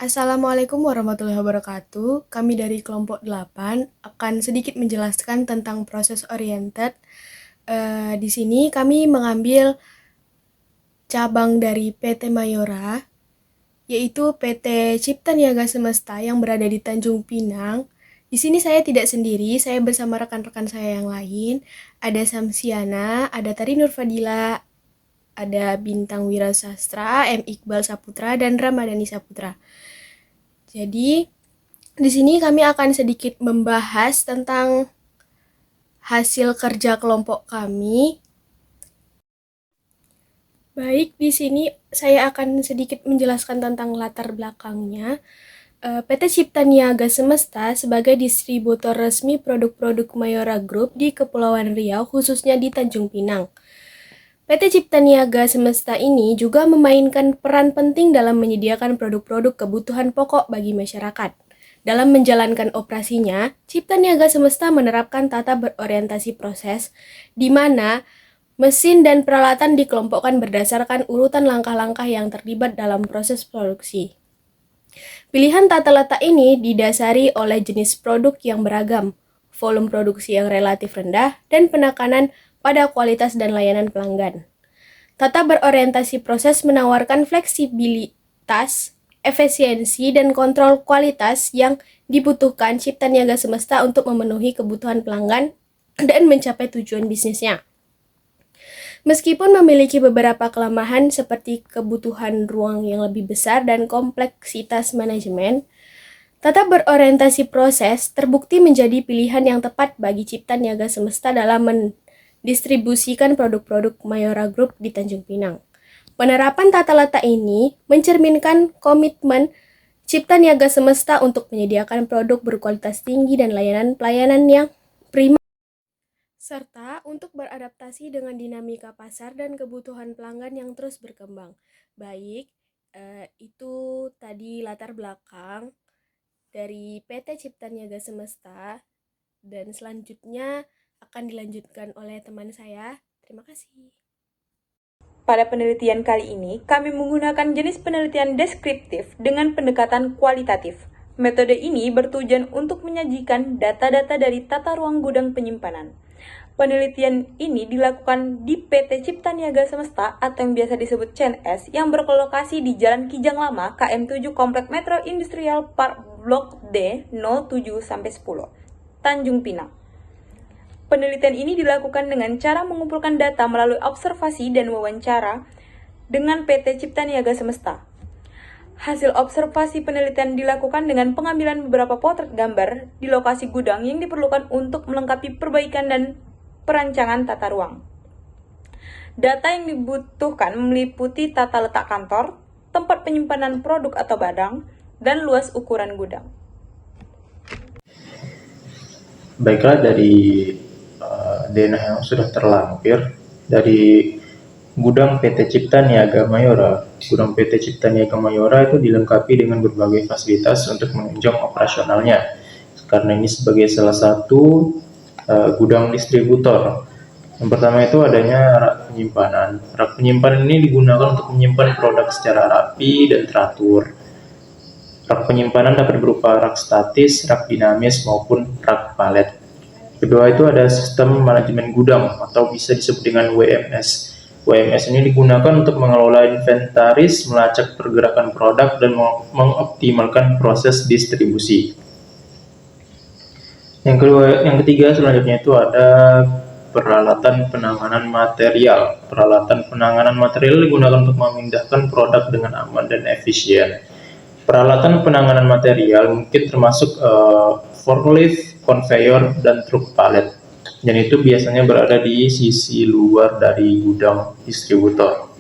Assalamualaikum warahmatullahi wabarakatuh. Kami dari kelompok 8 akan sedikit menjelaskan tentang proses oriented. Di sini kami mengambil cabang dari PT Mayora, yaitu PT Cipta Niaga Semesta yang berada di Tanjung Pinang. Di sini saya tidak sendiri, saya bersama rekan-rekan saya yang lain. Ada Samsiana, ada Tari Nurfadila, ada Bintang Wirasastra, M. Iqbal Saputra, dan Ramadhani Saputra. Jadi, di sini kami akan sedikit membahas tentang hasil kerja kelompok kami. Baik, di sini saya akan sedikit menjelaskan tentang latar belakangnya. PT Cipta Niaga Semesta sebagai distributor resmi produk-produk Mayora Group di Kepulauan Riau, khususnya di Tanjung Pinang. PT Cipta Niaga Semesta ini juga memainkan peran penting dalam menyediakan produk-produk kebutuhan pokok bagi masyarakat. Dalam menjalankan operasinya, Cipta Niaga Semesta menerapkan tata berorientasi proses, di mana mesin dan peralatan dikelompokkan berdasarkan urutan langkah-langkah yang terlibat dalam proses produksi. Pilihan tata letak ini didasari oleh jenis produk yang beragam, volume produksi yang relatif rendah, dan penekanan pada kualitas dan layanan pelanggan. Tata berorientasi proses menawarkan fleksibilitas, efisiensi, dan kontrol kualitas yang dibutuhkan Cipta Niaga Semesta untuk memenuhi kebutuhan pelanggan dan mencapai tujuan bisnisnya. Meskipun memiliki beberapa kelemahan seperti kebutuhan ruang yang lebih besar dan kompleksitas manajemen, tata berorientasi proses terbukti menjadi pilihan yang tepat bagi Cipta Niaga Semesta dalam mendistribusikan produk-produk Mayora Group di Tanjung Pinang. Penerapan tata letak ini mencerminkan komitmen Cipta Niaga Semesta untuk menyediakan produk berkualitas tinggi dan layanan pelayanan yang prima, serta untuk beradaptasi dengan dinamika pasar dan kebutuhan pelanggan yang terus berkembang. Baik, itu tadi latar belakang dari PT Cipta Niaga Semesta, dan selanjutnya akan dilanjutkan oleh teman saya. Terima kasih. Pada penelitian kali ini, kami menggunakan jenis penelitian deskriptif dengan pendekatan kualitatif. Metode ini bertujuan untuk menyajikan data-data dari tata ruang gudang penyimpanan. Penelitian ini dilakukan di PT Cipta Niaga Semesta atau yang biasa disebut CNS yang berlokasi di Jalan Kijang Lama, KM7 Komplek Metro Industrial Park Blok D 07-10, Tanjung Pinang. Penelitian ini dilakukan dengan cara mengumpulkan data melalui observasi dan wawancara dengan PT Cipta Niaga Semesta. Hasil observasi penelitian dilakukan dengan pengambilan beberapa potret gambar di lokasi gudang yang diperlukan untuk melengkapi perbaikan dan perancangan tata ruang. Data yang dibutuhkan meliputi tata letak kantor, tempat penyimpanan produk atau barang, dan luas ukuran gudang. Baiklah, dari denah yang sudah terlampir dari gudang PT Cipta Niaga Mayora. Gudang PT Cipta Niaga Mayora itu dilengkapi dengan berbagai fasilitas untuk menunjang operasionalnya, karena ini sebagai salah satu gudang distributor. Yang pertama itu adanya rak penyimpanan. Rak penyimpanan ini digunakan untuk menyimpan produk secara rapi dan teratur. Rak penyimpanan dapat berupa rak statis, rak dinamis, maupun rak palet. Kedua itu ada sistem manajemen gudang atau bisa disebut dengan WMS. WMS ini digunakan untuk mengelola inventaris, melacak pergerakan produk, dan mengoptimalkan proses distribusi. Yang ketiga selanjutnya itu ada peralatan penanganan material. Peralatan penanganan material digunakan untuk memindahkan produk dengan aman dan efisien. Peralatan penanganan material mungkin termasuk forklift, conveyor, dan truk palet. Dan itu biasanya berada di sisi luar dari gudang distributor.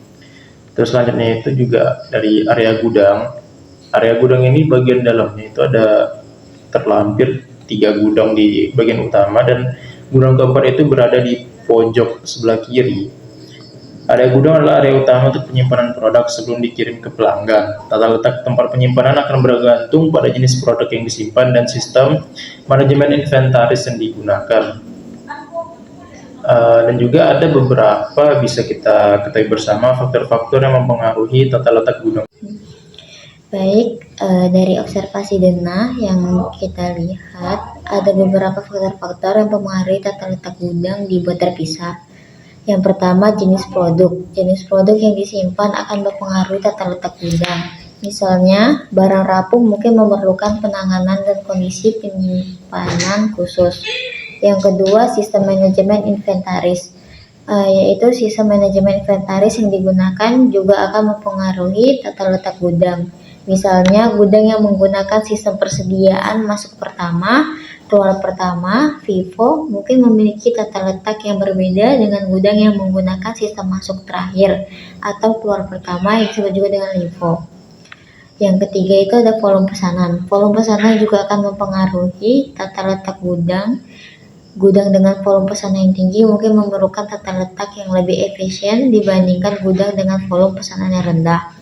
Terus selanjutnya itu juga dari area gudang. Area gudang ini bagian dalamnya itu ada terlampir 3 gudang di bagian utama, dan gudang keempat itu berada di pojok sebelah kiri. Area gudang adalah area utama untuk penyimpanan produk sebelum dikirim ke pelanggan. Tata letak tempat penyimpanan akan bergantung pada jenis produk yang disimpan dan sistem manajemen inventaris yang digunakan. Dan juga ada beberapa bisa kita ketahui bersama faktor-faktor yang mempengaruhi tata letak gudang. Baik, Dari observasi denah yang kita lihat, ada beberapa faktor-faktor yang mempengaruhi tata letak gudang dibuat terpisah. Yang pertama, jenis produk. Jenis produk yang disimpan akan mempengaruhi tata letak gudang. Misalnya, barang rapuh mungkin memerlukan penanganan dan kondisi penyimpanan khusus. Yang kedua, sistem manajemen inventaris, yaitu sistem manajemen inventaris yang digunakan juga akan mempengaruhi tata letak gudang. Misalnya, gudang yang menggunakan sistem persediaan masuk pertama, keluar pertama, FIFO, mungkin memiliki tata letak yang berbeda dengan gudang yang menggunakan sistem masuk terakhir atau keluar pertama yang disebut juga dengan LIFO. Yang ketiga itu ada volume pesanan. Volume pesanan juga akan mempengaruhi tata letak gudang. Gudang dengan volume pesanan yang tinggi mungkin memerlukan tata letak yang lebih efisien dibandingkan gudang dengan volume pesanan yang rendah.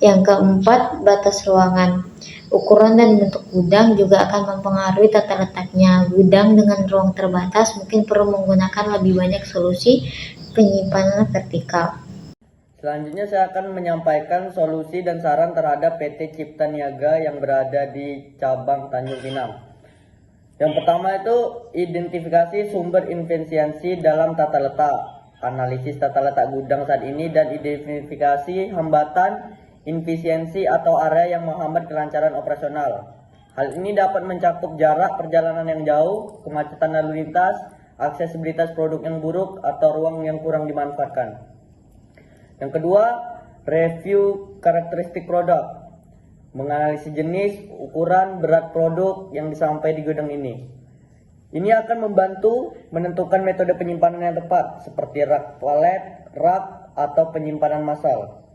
Yang keempat, batas ruangan. Ukuran dan bentuk gudang juga akan mempengaruhi tata letaknya. Gudang dengan ruang terbatas mungkin perlu menggunakan lebih banyak solusi penyimpanan vertikal. Selanjutnya saya akan menyampaikan solusi dan saran terhadap PT Cipta Niaga yang berada di cabang Tanjung Pinang. Yang pertama itu identifikasi sumber inefisiensi dalam tata letak, analisis tata letak gudang saat ini, dan identifikasi hambatan inefisiensi atau area yang menghambat kelancaran operasional. Hal ini dapat mencakup jarak perjalanan yang jauh, kemacetan lalu lintas, aksesibilitas produk yang buruk, atau ruang yang kurang dimanfaatkan. Yang kedua, review karakteristik produk, menganalisis jenis, ukuran, berat produk yang disampai di gudang ini. Ini akan membantu menentukan metode penyimpanan yang tepat, seperti rak palet, rak, atau penyimpanan massal.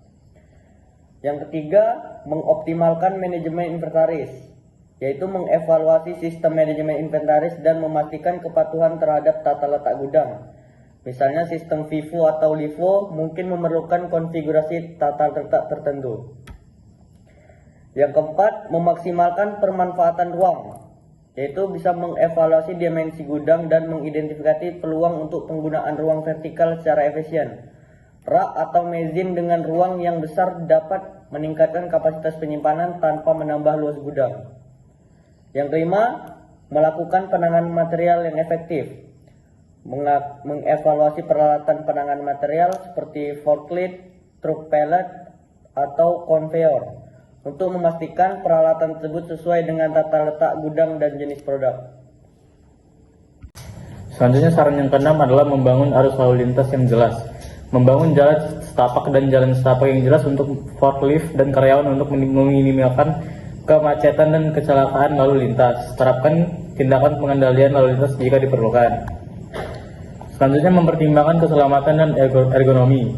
Yang ketiga, mengoptimalkan manajemen inventaris, yaitu mengevaluasi sistem manajemen inventaris dan memastikan kepatuhan terhadap tata letak gudang. Misalnya sistem FIFO atau LIFO mungkin memerlukan konfigurasi tata letak tertentu. Yang keempat, memaksimalkan permanfaatan ruang, yaitu bisa mengevaluasi dimensi gudang dan mengidentifikasi peluang untuk penggunaan ruang vertikal secara efisien. Rak atau mezzanine dengan ruang yang besar dapat meningkatkan kapasitas penyimpanan tanpa menambah luas gudang. Yang kelima, melakukan penanganan material yang efektif. Mengevaluasi peralatan penanganan material seperti forklift, truk pallet, atau konveyor untuk memastikan peralatan tersebut sesuai dengan tata letak gudang dan jenis produk. Selanjutnya saran yang keenam adalah membangun arus lalu lintas yang jelas. Membangun jalan setapak dan jalan setapak yang jelas untuk forklift dan karyawan untuk meminimalkan kemacetan dan kecelakaan lalu lintas. Terapkan tindakan pengendalian lalu lintas jika diperlukan. Selanjutnya mempertimbangkan keselamatan dan ergonomi.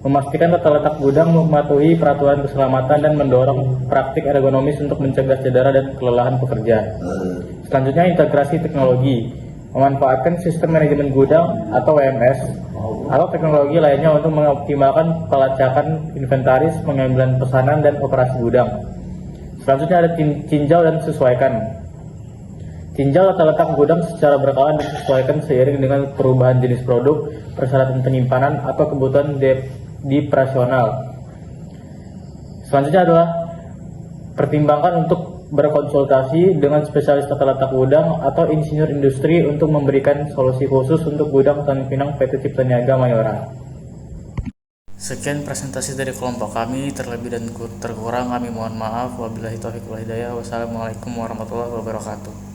Memastikan tata letak gudang mematuhi peraturan keselamatan dan mendorong praktik ergonomis untuk mencegah cedera dan kelelahan pekerja. Selanjutnya integrasi teknologi. Memanfaatkan sistem manajemen gudang atau WMS atau teknologi lainnya untuk mengoptimalkan pelacakan inventaris, pengambilan pesanan, dan operasi gudang. Selanjutnya ada tinjau dan sesuaikan. Tinjau tata letak gudang secara berkala dan disesuaikan seiring dengan perubahan jenis produk, persyaratan penyimpanan, atau kebutuhan di operasional. Selanjutnya adalah pertimbangkan untuk berkonsultasi dengan spesialis tata letak gudang atau insinyur industri untuk memberikan solusi khusus untuk gudang Tanjung Pinang PT Cipta Niaga Mayora. Sekian presentasi dari kelompok kami, terlebih dan terkurang kami mohon maaf. Wabillahi taufiq wal hidayah. Wassalamualaikum warahmatullahi wabarakatuh.